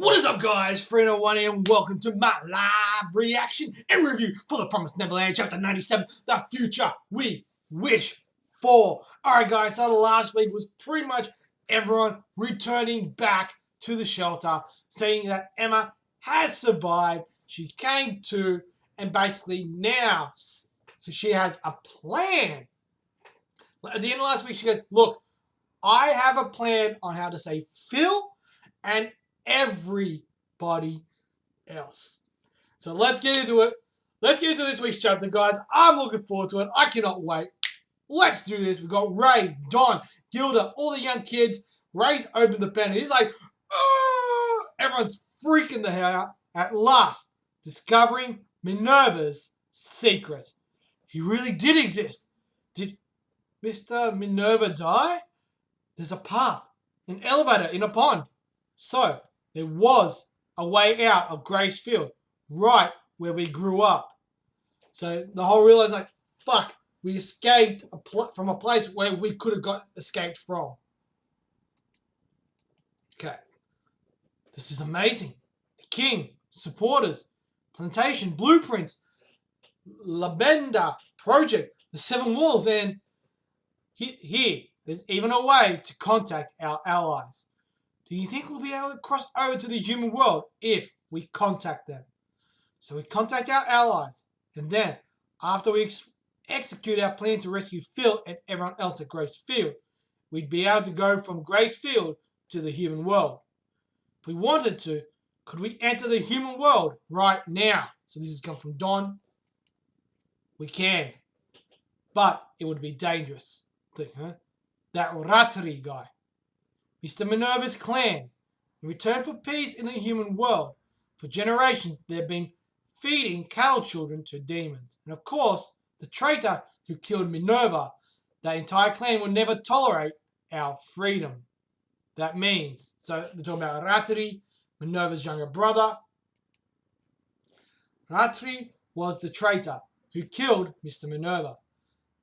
What is up, guys? Freno1 here, and welcome to my live reaction and review for The Promised Neverland, Chapter 97, The Future We Wish For. Alright, guys, so last week was pretty much everyone returning back to the shelter, saying that Emma has survived, she came to, and basically now she has a plan. At the end of last week, she goes, look, I have a plan on how to save Phil and everybody else. So let's get into it. Let's get into this week's chapter, guys. I'm looking forward to it. I cannot wait. Let's do this. We've got Ray, Don, Gilda, all the young kids. Ray's opened the pen and he's like, oh! Everyone's freaking the hell out. At last, discovering Minerva's secret. He really did exist. Did Mr. Minerva die? There's a path, an elevator in a pond. So, there was a way out of Grace Field, right where we grew up. So, the whole real is like, fuck, we escaped from a place where we could have escaped from. Okay. This is amazing. The king, supporters, plantation, blueprints, Labenda project, the 7 walls, and here, there's even a way to contact our allies. Do you think we'll be able to cross over to the human world if we contact them? So we contact our allies, and then, after we execute our plan to rescue Phil and everyone else at Grace Field, we'd be able to go from Grace Field to the human world. If we wanted to, could we enter the human world right now? So this has come from Don. We can, but it would be dangerous. That Ratri guy. Mr. Minerva's clan. In return for peace in the human world, for generations they've been feeding cattle children to demons. And of course, the traitor who killed Minerva, that entire clan will never tolerate our freedom. That means, so they're talking about Ratri, Minerva's younger brother. Ratri was the traitor who killed Mr. Minerva.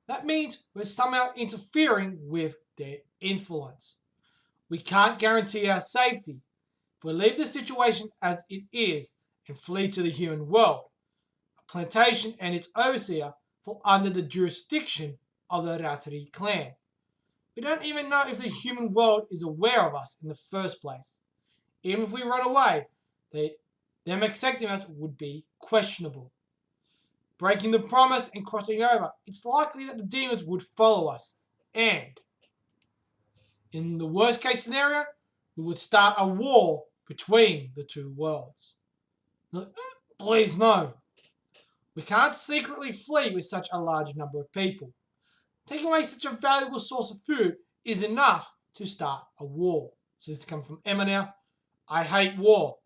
That means we're somehow interfering with their influence. We can't guarantee our safety. If we leave the situation as it is and flee to the human world, a plantation and its overseer fall under the jurisdiction of the Ratri clan. We don't even know if the human world is aware of us in the first place. Even if we run away, them accepting us would be questionable. Breaking the promise and crossing over, it's likely that the demons would follow us. And, in the worst case scenario, we would start a war between the two worlds. Please no. We can't secretly flee with such a large number of people. Taking away such a valuable source of food is enough to start a war. So this comes from Emma now. I hate war.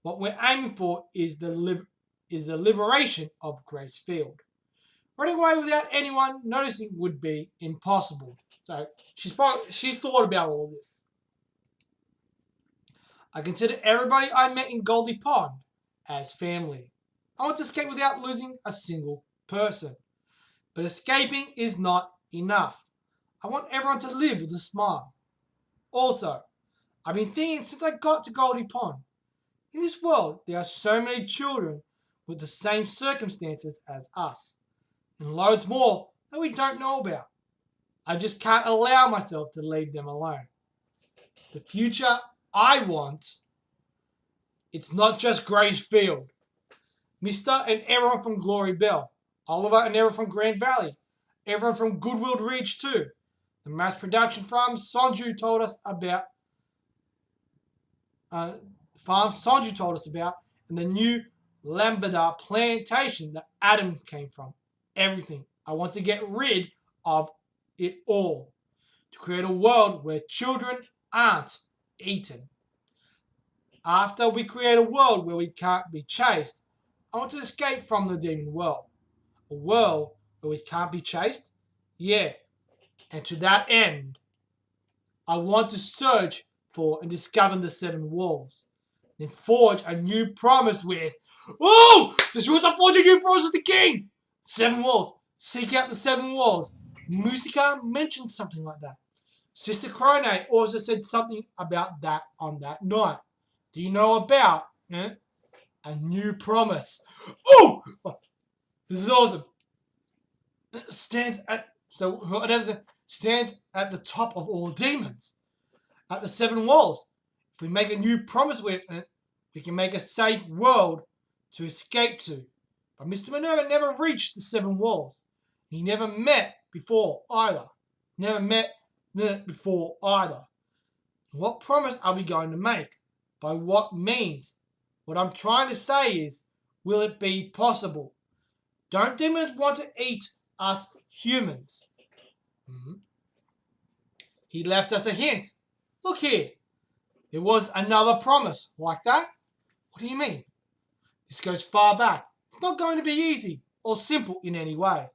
What we're aiming for is the liberation of Grace Field. Running away without anyone noticing would be impossible. So she's thought about all this. I consider everybody I met in Goldie Pond as family. I want to escape without losing a single person. But escaping is not enough. I want everyone to live with a smile. Also, I've been thinking since I got to Goldie Pond. In this world, there are so many children with the same circumstances as us, and loads more that we don't know about. I just can't allow myself to leave them alone. The future I want, it's not just Grace Field. Mr. and everyone from Glory Bell, Oliver and everyone from Grand Valley, everyone from Goodwill Ridge too. The mass production farm Sonju told us about, and the new Lambada plantation that Adam came from. Everything. I want to get rid of it all. To create a world where children aren't eaten. After we create a world where we can't be chased, I want to escape from the demon world. A world where we can't be chased? Yeah. And to that end, I want to search for and discover the 7 walls. Then forge a new promise with... Oh! This was to forge a new promise with the king! 7 walls. Seek out the 7 walls. Musica mentioned something like that. Sister Crone also said something about that on that night. Do you know about a new promise? Oh, this is awesome. Stands at stands at the top of all demons, at the seven walls. If we make a new promise with it, we can make a safe world to escape to. But Mr. Minerva never reached the seven walls. He never met before either. Never met before either. What promise are we going to make? By what means? What I'm trying to say is, will it be possible? Don't demons want to eat us humans? He left us a hint. Look here. There was another promise like that. What do you mean? This goes far back. It's not going to be easy or simple in any way,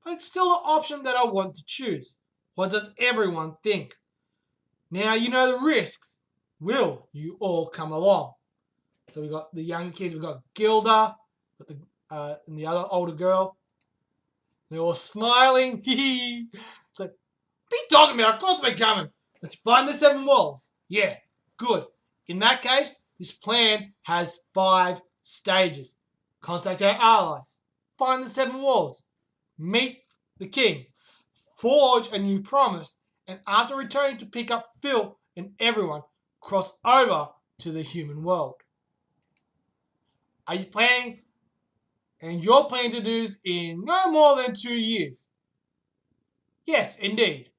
but it's still the option that I want to choose. What does everyone think? Now you know the risks. Will you all come along? So we got the young kids. We got Gilda, and the other older girl. They're all smiling. It's like, what are you talking about? Of course we're coming. Let's find the seven walls. Yeah, good. In that case, this plan has 5 stages. Contact our allies. Find the seven walls. Meet the king. Forge a new promise. And after returning to pick up Phil and everyone, cross over to the human world. Are you planning? And you're planning to do this in no more than 2 years. Yes, indeed.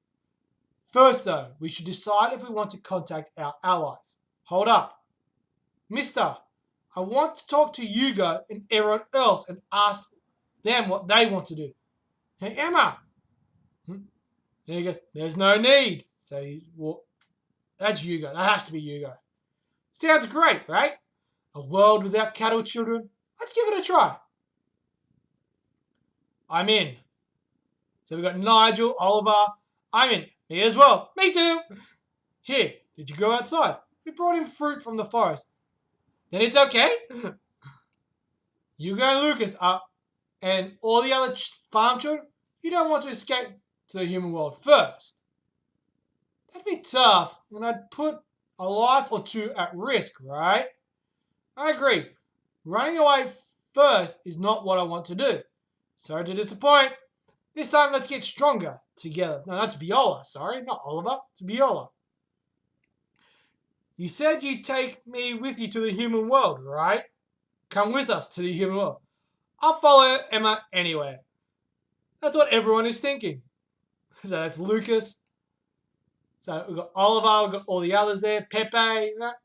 First though, we should decide if we want to contact our allies. Hold up. Mister, I want to talk to Hugo and everyone else and ask them what they want to do. Hey, Emma. And he goes, there's no need. So, that's Hugo. That has to be Hugo. Sounds great, right? A world without cattle children? Let's give it a try. I'm in. So we've got Nigel, Oliver. I'm in. Me as well. Me too. Here, did you go outside? We brought in fruit from the forest. Then it's okay. Hugo and Lucas are, and all the other farm children, you don't want to escape to the human world first. That'd be tough, and I'd put a life or 2 at risk, right? I agree. Running away first is not what I want to do. Sorry to disappoint. This time let's get stronger together. No, that's Viola. Sorry, not Oliver. It's Viola. You said you'd take me with you to the human world, right? Come with us to the human world. I'll follow Emma anywhere. That's what everyone is thinking. So that's Lucas. So we've got Oliver, we've got all the others there, Pepe, that.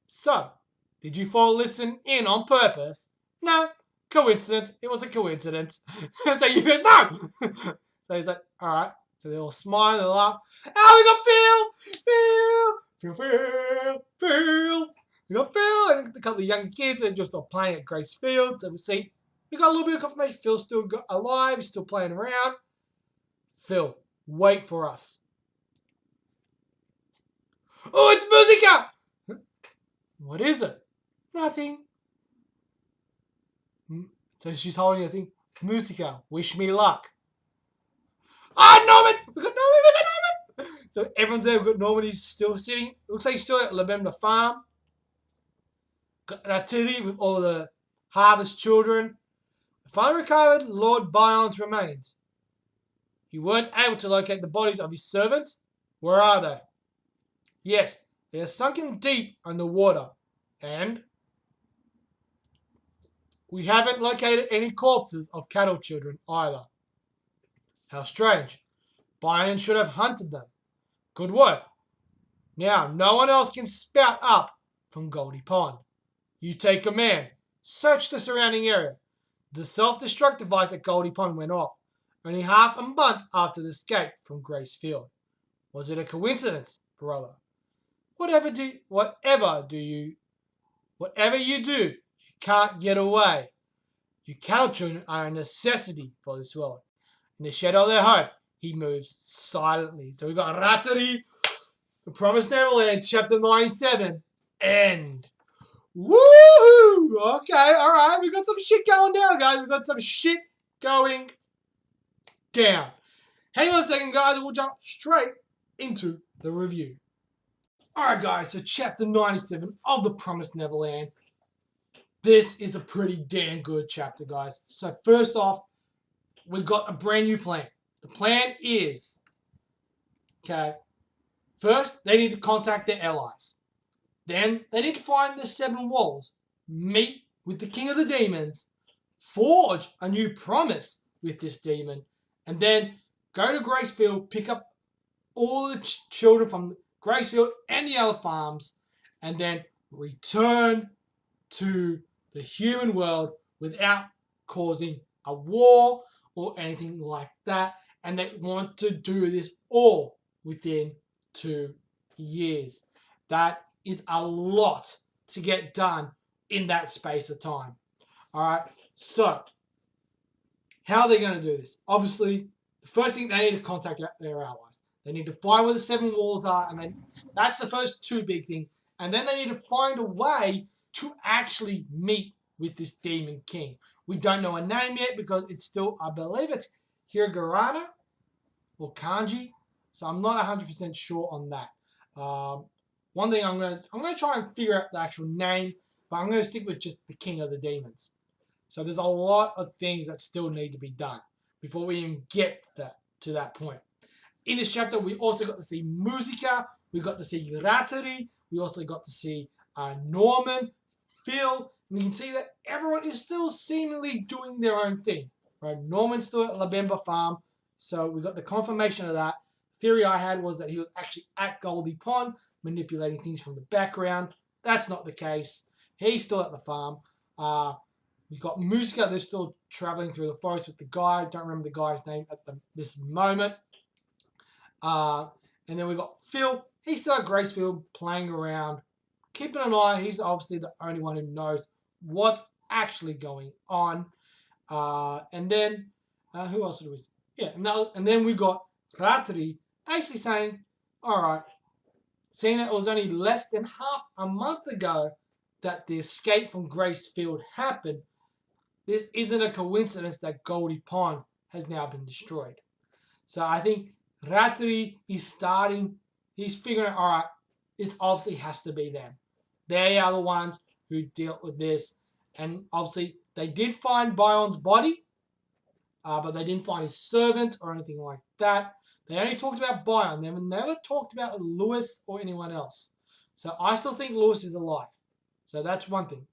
So, did you 4 listen in on purpose? No, coincidence. It was a coincidence. So you go, no! So he's like, alright. So they all smile, they laugh. Oh, we got Phil! We got Phil! And a couple of young kids, they're just all playing at Grace Field. So we see, we got a little bit of confirmation. Phil's still alive, he's still playing around. Phil, wait for us. Oh, it's Musica! What is it? Nothing. So she's holding a thing. Musica, wish me luck. Ah, Norman! We got Norman! So everyone's there. We've got Norman. He's still sitting. It looks like he's still at Labemba Farm. Got an activity with all the harvest children. We finally recovered Lord Bion's remains. You weren't able to locate the bodies of his servants? Where are they? Yes, they are sunken deep underwater. And we haven't located any corpses of cattle children either. How strange. Bion should have hunted them. Good work. Now, no one else can spout up from Goldie Pond. You take command. Search the surrounding area. The self-destruct device at Goldie Pond went off only half a month after the escape from Grace Field. Was it a coincidence, brother? Whatever you do, you can't get away. You cattle children are a necessity for this world. In the shadow of their hope, he moves silently. So we've got Rattery, The Promised Neverland, chapter 97, end. Woohoo! Okay, alright, we got some shit going down, guys. We got some shit going down. Hang on a second, guys, and we'll jump straight into the review. Alright guys, so chapter 97 of The Promised Neverland. This is a pretty damn good chapter, guys. So first off, we've got a brand new plan. The plan is, okay, first they need to contact their allies. Then they need to find the 7 walls, meet with the king of the demons, forge a new promise with this demon, and then go to Gracefield, pick up all the children from Gracefield and the other farms, and then return to the human world without causing a war or anything like that. And they want to do this all within 2 years. That is a lot to get done in that space of time. All right, so how are they going to do this? Obviously, the first thing, they need to contact their allies. They need to find where the 7 walls are, and then that's the first 2 big things. And then they need to find a way to actually meet with this demon king. We don't know a name yet because it's still, I believe it's Hiragana or Kanji. So I'm not 100% sure on that. One thing I'm gonna try and figure out the actual name, but I'm gonna stick with just the king of the demons. So there's a lot of things that still need to be done before we even get to that point. In this chapter, we also got to see Musica, we got to see Ratari, we also got to see Norman, Phil. And we can see that everyone is still seemingly doing their own thing. Right? Norman's still at La Bemba Farm, so we got the confirmation of that. The theory I had was that he was actually at Goldie Pond, manipulating things from the background. That's not the case. He's still at the farm. We've got Musica, they're still traveling through the forest with the guy. Don't remember the guy's name at this moment. And then we've got Phil. He's still at Gracefield playing around, keeping an eye. He's obviously the only one who knows what's actually going on. And then, who else do we see? Yeah, and then we got Ratri basically saying, all right, seeing that it was only less than half a month ago that the escape from Gracefield happened, this isn't a coincidence that Goldie Pond has now been destroyed. So I think Ratri is he's figuring out, all right, this obviously has to be them. They are the ones who dealt with this. And obviously, they did find Bion's body, but they didn't find his servant or anything like that. They only talked about Bion. They never talked about Lewis or anyone else. So I still think Lewis is alive. So that's one thing.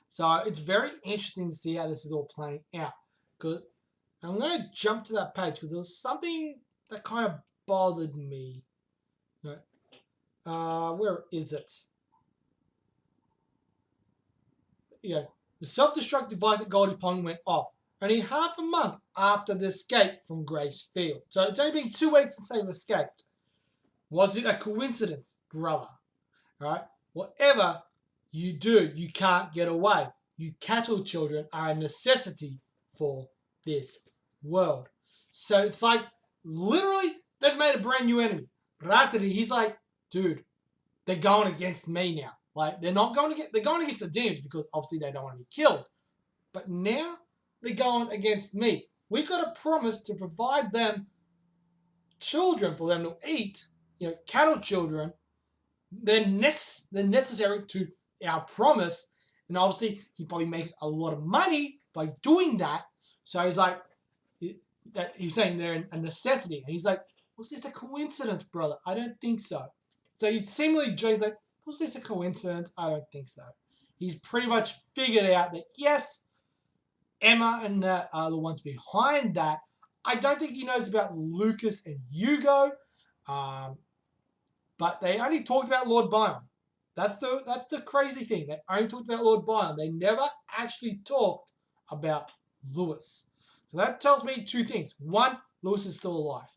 So it's very interesting to see how this is all playing out. Because I'm going to jump to that page because there was something that kind of bothered me. Where is it? Yeah, the self-destruct device at Goldie Pond went off only half a month after the escape from Gracefield. So it's only been 2 weeks since they've escaped. Was it a coincidence, brother? Right? Whatever you do, you can't get away. You cattle children are a necessity for this world. So it's like, literally, they've made a brand new enemy. Ratari, he's like, dude, they're going against me now. Like, they're going against the demons because obviously they don't want to be killed. But now they're going against me. We got a promise to provide them children for them to eat, cattle children. They're necessary to our promise. And obviously, he probably makes a lot of money by doing that. So he's like, he's saying they're a necessity. And he's like, was this a coincidence, brother? I don't think so. So he's seemingly James like, was this a coincidence? I don't think so. He's pretty much figured out that yes, Emma and that are the ones behind that. I don't think he knows about Lucas and Hugo, but they only talked about Lord Bion. That's the crazy thing. They only talked about Lord Bion. They never actually talked about Lewis. So that tells me 2 things. One, Lewis is still alive.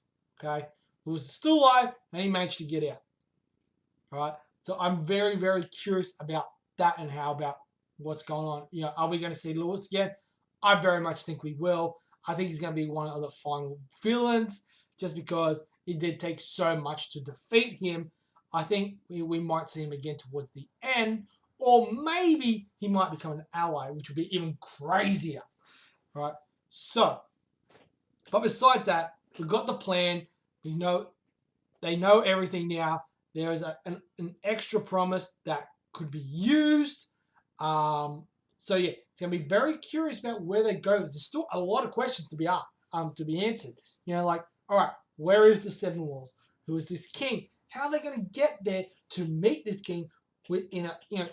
Okay, Lewis is still alive, and he managed to get out. All right. So I'm very, very curious about that and how about what's going on. Are we going to see Lewis again? I very much think we will. I think he's going to be one of the final villains just because it did take so much to defeat him. I think we might see him again towards the end, or maybe he might become an ally, which would be even crazier. Right? So, but besides that, we've got the plan. They know everything now. There is an extra promise that could be used. So yeah, it's gonna be very curious about where they go. There's still a lot of questions to be asked, to be answered. You know, like, all right, where is the Seven Walls? Who is this king? How are they gonna get there to meet this king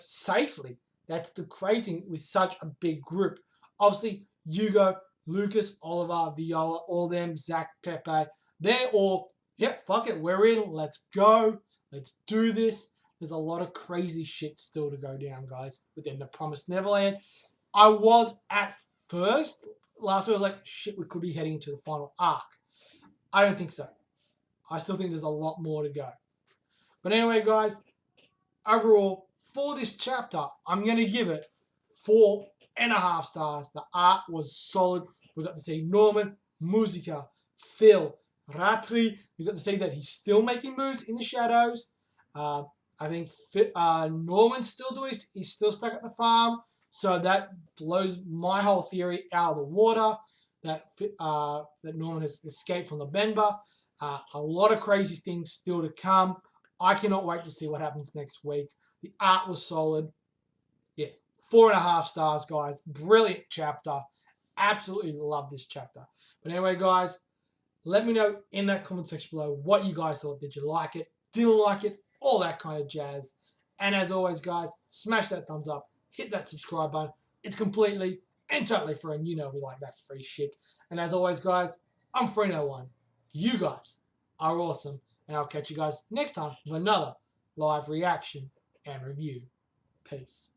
safely? That's the crazy with such a big group. Obviously, Hugo, Lucas, Oliver, Viola, all them, Zach, Pepe, they're all, yeah, fuck it, we're in, let's go, let's do this. There's a lot of crazy shit still to go down, guys, within the Promised Neverland. I was at first, last week, I was like, shit, we could be heading to the final arc. I don't think so. I still think there's a lot more to go. But anyway, guys, overall, for this chapter, I'm going to give it 4.5 stars. The art was solid. We got to see Norman, Musica, Phil, Ratri. We got to see that he's still making moves in the shadows. I think Norman's still doing. He's still stuck at the farm, so that blows my whole theory out of the water. That Norman has escaped from the Benba. A lot of crazy things still to come. I cannot wait to see what happens next week. The art was solid. Yeah, 4.5 stars, guys. Brilliant chapter. Absolutely love this chapter. But anyway, guys, let me know in that comment section below what you guys thought. Did you like it? Didn't like it? All that kind of jazz. And as always, guys, smash that thumbs up. Hit that subscribe button. It's completely and totally free. And you know we like that free shit. And as always, guys, I'm Free01. You guys are awesome. And I'll catch you guys next time with another live reaction and review. Peace.